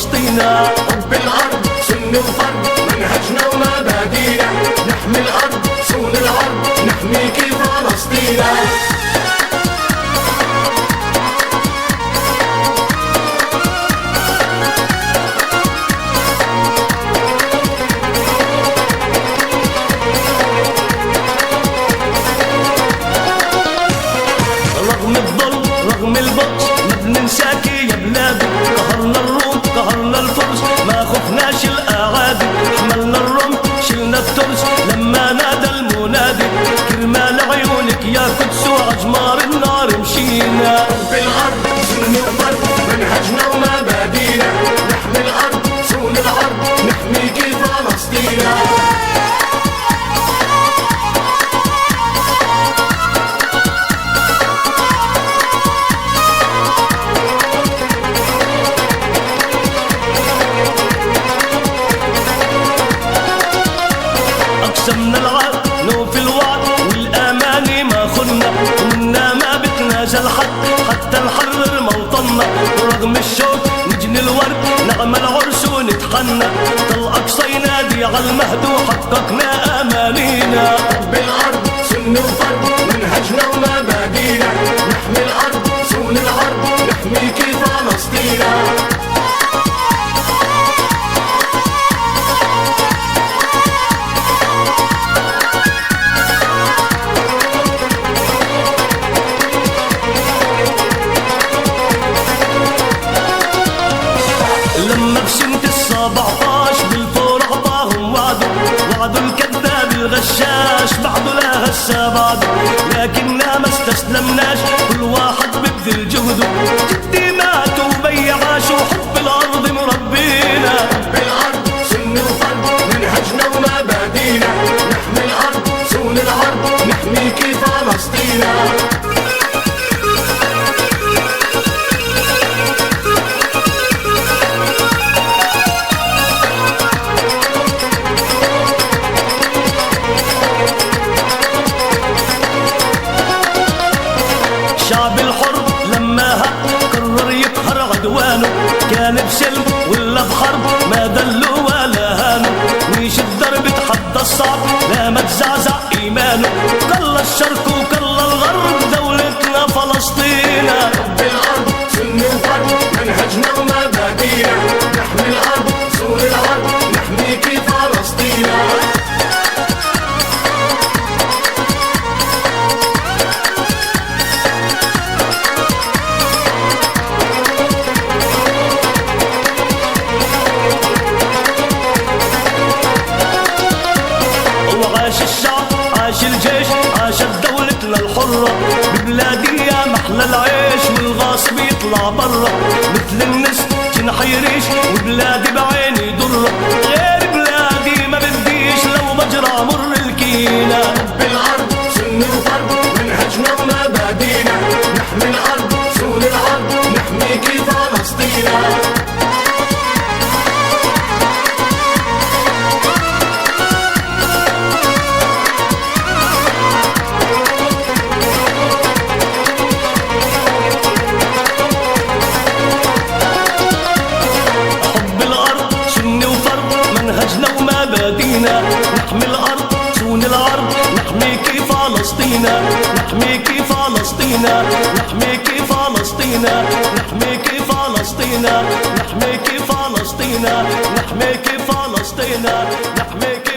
فلسطين. حب الأرض سن وفرد منهجنا ومبادئنا، نحمي الأرض صون العرض نحميكي فلسطين. رغم الظلم رغم البطش ما بننساكي يا بلادي، قهرنا الروم قهرنا الفرس ما خفناش الأعادي، حملنا الرمح شلنا الترس لما نادى المنادي، كرمال عيونك يا قدس وعجمار النار مشينا. بالأرض سن وفرد منهجنا ومبادئنا، نحمي الأرض صون العرض نحميكي فلسطين. أقسمنا العهد نوفي الوعد والأماني ما خنا، ومنا ما بتنازل حتى نحرر موطننا، ورغم الشوك نجني الورد نعمل عرس ونتحنى، طل أقصى ينادي على المهد وحققنا أمانينا. بالأرض سن وفرد منهجنا ومبادئنا، نحمي الأرض صون العرض نحميكي فلسطين. لما بسنة ال17 بالفرح عطاهم وعدوا الكذاب الغشاش بعده لا هسا بعده، لكننا ما استسلمناش كل واحد ببذل جهده، جدي مات وبي عاش وحب الأرض مربينا. بالأرض سن وفرد منهجنا ومبادئنا، نحمي الأرض صون العرض نحميكي فلسطين. شعب الحر لما قرر يقهر عدوانه، كان بسلم ولا بحرب ما دلوا ولا هانوا، ويش الدرب تحدى الصعب لا ما تزعزع ايمانه، كلا الشرق وكلا الغرب دولتنا فلسطين. بالأرض سن وفرد منهجنا ومبادئنا، نحمي الأرض صون العرض نحميكي فلسطين. وعاش الشعب عاش الجيش عاشت دولتنا الحرة، ببلادي يا محلى العيش والغاصب يطلع برا، مثل النسر جنح يريش وبلادي بعيني درة، غير بلادي ما بديش لو بجرى مر الكينا. بالأرض سن وفرد منهجنا ومبادئنا، نحمي الأرض صون العرض نحميكي فلسطين. حب الأرض سن وفرد منهجنا ومبادئنا، نحمي الأرض صون العرض نحميكي فلسطين، نحميكي فلسطين، نحميكي فلسطين، نحميكي فلسطين، نحميكي فلسطين، نحميكي فلسطين، نحميكي